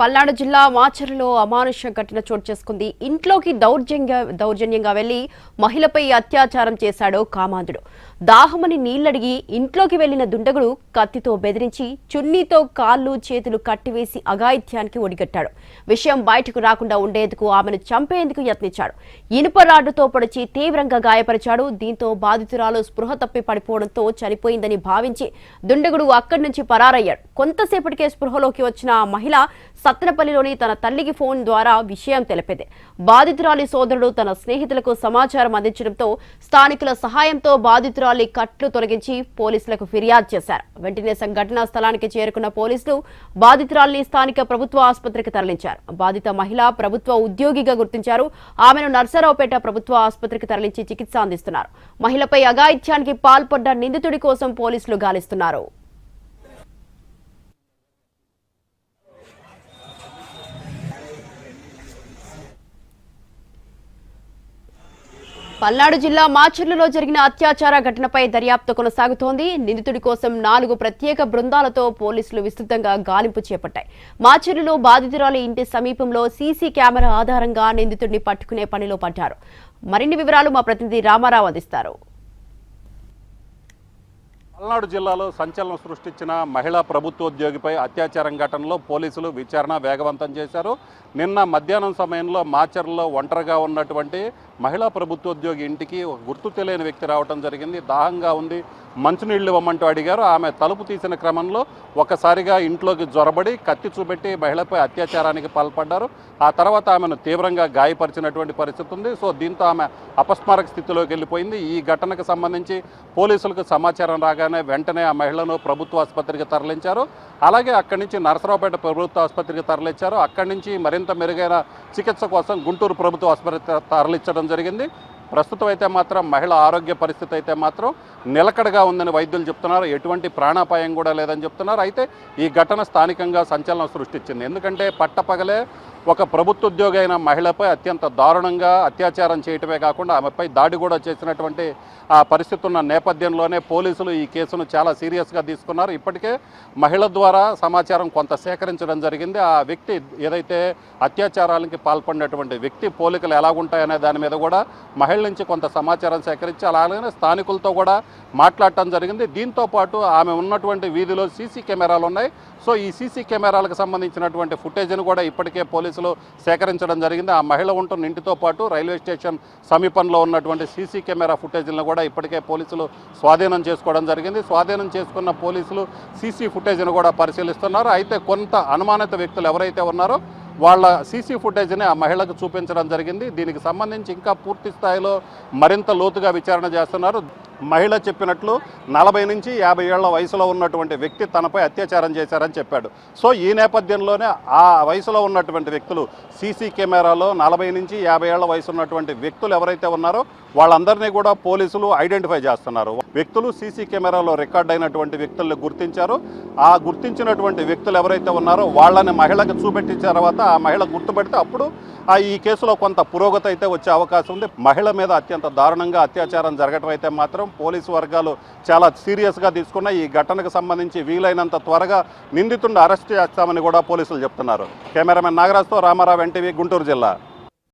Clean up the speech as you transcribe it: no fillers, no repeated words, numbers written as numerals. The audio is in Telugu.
పల్నాడు జిల్లా మాచర్లలో అమానుష ఘటన చోటు చేసుకుంది. ఇంట్లోకి దౌర్జన్యంగా వెళ్లి మహిళపై అత్యాచారం చేశాడు కామాంధుడు. దాహమని నీళ్లడిగి ఇంట్లోకి వెళ్లిన దుండగుడు కత్తితో బెదిరించి చున్నీతో కాళ్లు చేతులు కట్టివేసి అఘాయిత్యానికి ఒడిగట్టాడు. విషయం బయటకు రాకుండా ఉండేందుకు ఆమెను చంపేందుకు యత్నించాడు. ఇనుప రాడ్డుతో పొడిచి తీవ్రంగా గాయపరిచాడు. దీంతో బాధితురాలు స్పృహ తప్పి పడిపోవడంతో చనిపోయిందని భావించి దుండగుడు అక్కడి నుంచి పరారయ్యాడు. కొంతసేపటికే స్పృహలోకి వచ్చిన ఆ మహిళ సత్తెనపల్లిలోని తన తల్లికి ఫోన్ ద్వారా విషయం తెలిపింది. బాధితురాలి సోదరుడు తన స్నేహితులకు సమాచారం అందించడంతో స్థానికుల సహాయంతో బాధితురాలి కట్లు తొలగించి పోలీసులకు ఫిర్యాదు చేశారు. వెంటనే సంఘటనా స్థలానికి చేరుకున్న పోలీసులు బాధితురాలిని స్థానిక ప్రభుత్వ ఆసుపత్రికి తరలించారు. బాధిత మహిళ ప్రభుత్వ ఉద్యోగిగా గుర్తించారు. ఆమెను నర్సరావుపేట ప్రభుత్వ ఆసుపత్రికి తరలించి చికిత్స అందిస్తున్నారు. మహిళపై అఘాయిత్యానికి పాల్పడ్డ నిందితుడి కోసం పోలీసులు గాలిస్తున్నారు. పల్నాడు జిల్లా మాచర్లలో జరిగిన అత్యాచార ఘటనపై దర్యాప్తు కొనసాగుతోంది. నిందితుడి కోసం 4 ప్రత్యేక బృందాలతో పోలీసులు విస్తృతంగా గాలింపు చేపట్టాయి. మాచర్లలో బాధితురాలి ఇంటి సమీపంలో సీసీ కెమెరా ఆధారంగా నిందితుడిని పట్టుకునే పనిలో పడ్డారు. మరిన్ని వివరాలు మా ప్రతినిధి రామారావు అందిస్తారు. పల్నాడు జిల్లాలో సంచలనం సృష్టించిన మహిళా ప్రభుత్వోద్యోగిపై అత్యాచారం ఘటనలో పోలీసులు విచారణ వేగవంతం చేశారు. నిన్న మధ్యాహ్నం సమయంలో మాచర్లలో ఒంటరిగా ఉన్నటువంటి మహిళా ప్రభుత్వోద్యోగి ఇంటికి ఒక గుర్తు తెలియని వ్యక్తి రావడం జరిగింది. దాహంగా ఉంది, మంచినీళ్లు ఇవ్వమంటూ అడిగారు. ఆమె తలుపు తీసిన క్రమంలో ఒకసారిగా ఇంట్లోకి జొరబడి కత్తి చూపెట్టి మహిళపై అత్యాచారానికి పాల్పడ్డారు. ఆ తర్వాత ఆమెను తీవ్రంగా గాయపరిచినటువంటి పరిస్థితి ఉంది. సో దీంతో ఆమె అపస్మారక స్థితిలోకి వెళ్ళిపోయింది. ఈ ఘటనకు సంబంధించి పోలీసులకు సమాచారం రాగానే వెంటనే ఆ మహిళను ప్రభుత్వ ఆసుపత్రికి తరలించారు. అలాగే అక్కడి నుంచి నరసరావుపేట ప్రభుత్వ ఆసుపత్రికి తరలించారు. అక్కడి నుంచి మరింత మెరుగైన చికిత్స కోసం గుంటూరు ప్రభుత్వ ఆసుపత్రికి తరలించడం జరిగింది. ప్రస్తుతం అయితే మాత్రం మహిళ ఆరోగ్య పరిస్థితి అయితే మాత్రం నిలకడగా ఉందని వైద్యులు చెప్తున్నారు. ఎటువంటి ప్రాణాపాయం కూడా లేదని చెప్తున్నారు. అయితే ఈ ఘటన స్థానికంగా సంచలనం సృష్టించింది. ఎందుకంటే పట్టపగలే ఒక ప్రభుత్వోద్యోగి అయిన మహిళపై అత్యంత దారుణంగా అత్యాచారం చేయటమే కాకుండా ఆమెపై దాడి కూడా చేసినటువంటి ఆ పరిస్థితి ఉన్న నేపథ్యంలోనే పోలీసులు ఈ కేసును చాలా సీరియస్గా తీసుకున్నారు. ఇప్పటికే మహిళ ద్వారా సమాచారం కొంత సేకరించడం జరిగింది. ఆ వ్యక్తి ఏదైతే అత్యాచారాలకి పాల్పడినటువంటి వ్యక్తి పోలికలు ఎలాగుంటాయనే దాని మీద కూడా మహిళ నుంచి కొంత సమాచారం సేకరించి అలాగే స్థానికులతో కూడా మాట్లాడటం జరిగింది. దీంతో పాటు ఆమె ఉన్నటువంటి వీధిలో సీసీ కెమెరాలు ఉన్నాయి. సో ఈ సీసీ కెమెరాలకు సంబంధించినటువంటి ఫుటేజ్ను కూడా ఇప్పటికే పోలీసులు సేకరించడం జరిగింది. ఆ మహిళ ఉంటున్న ఇంటితో పాటు రైల్వే స్టేషన్ సమీపంలో ఉన్నటువంటి సీసీ కెమెరా ఫుటేజ్లను కూడా ఇప్పటికే పోలీసులు స్వాధీనం చేసుకోవడం జరిగింది. స్వాధీనం చేసుకున్న పోలీసులు సీసీ ఫుటేజ్ను కూడా పరిశీలిస్తున్నారు. అయితే కొంత అనుమానిత వ్యక్తులు ఎవరైతే ఉన్నారో వాళ్ళ సీసీ ఫుటేజ్ని ఆ మహిళకు చూపించడం జరిగింది. దీనికి సంబంధించి ఇంకా పూర్తి స్థాయిలో మరింత లోతుగా విచారణ చేస్తున్నారు. మహిళ చెప్పినట్లు 40 నుంచి 50 ఏళ్ల వయసులో ఉన్నటువంటి వ్యక్తి తనపై అత్యాచారం చేశారని చెప్పాడు. సో ఈ నేపథ్యంలోనే ఆ వయసులో ఉన్నటువంటి వ్యక్తులు సీసీ కెమెరాలో 40 నుంచి 50 ఏళ్ల వయసు ఉన్నటువంటి వ్యక్తులు ఎవరైతే ఉన్నారో వాళ్ళందరినీ కూడా పోలీసులు ఐడెంటిఫై చేస్తున్నారు. వ్యక్తులు సీసీ కెమెరాలో రికార్డ్ అయినటువంటి వ్యక్తుల్ని గుర్తించారు. ఆ గుర్తించినటువంటి వ్యక్తులు ఎవరైతే ఉన్నారో వాళ్ళని మహిళకు చూపెట్టిన తర్వాత ఆ మహిళ గుర్తుపెడితే అప్పుడు ఈ కేసులో కొంత పురోగతి అయితే వచ్చే అవకాశం ఉంది. మహిళ మీద అత్యంత దారుణంగా అత్యాచారం జరగటం అయితే మాత్రం పోలీసు వర్గాలు చాలా సీరియస్గా తీసుకున్న ఈ ఘటనకు సంబంధించి వీలైనంత త్వరగా నిందితుడిని అరెస్ట్ చేస్తామని కూడా పోలీసులు చెప్తున్నారు. కెమెరామెన్ నాగరాజ్తో రామారావు, ఎన్టీవీ, గుంటూరు జిల్లా.